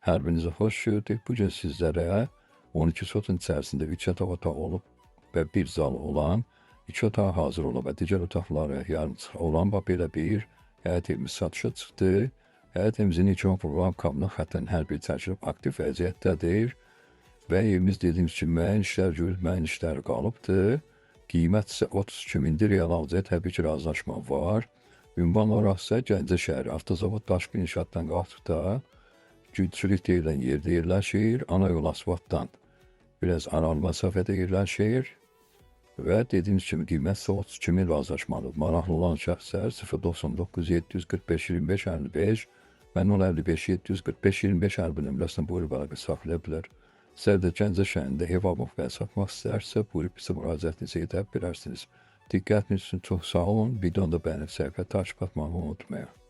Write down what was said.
Her birinize hoş gördük. Bugün sizlere 12 sotun içerisinde 3 yatak otağı olup ve bir zal olan, 2 otağı hazır olup ve diğer otaqları yarımçıq olan belə bir həyət evimiz satışa çıxdı. Həyət evimizin icra program kabını xəttin hər bir çəkilib aktiv vəziyyətdədir və evimiz dediyimiz kimi müəyyən işlər görür, müəyyən işlər qalıbdır. Qiymət isə 32 mindir, real alıcıya təbii ki razılaşma var. Ünvan olaraq isə Gəncə şəhəri Avtozavod Daşqın İnşaatdan qalxdıqda Gülçülük deyilən yerdə yerləşir, ana yol asfaltdan biraz aralı məsafədə yerləşir və dediyimiz kimi qiymət 32 min razılaşmalıdır. Maraqlı olan şəxslər 099 745 25 55 və 055 745 25 50 nömrəsində buyurub əlaqə saxlaya bilər. Sizlər də Gəncə şəhərində ev almaq və satmaq istərsə, buyurub bizə müraciətinizi edə bilərsiniz. Diqqətiniz üçün çox sağ olun. Videonu da bəyənib səhifə takip etməyi unutmayın.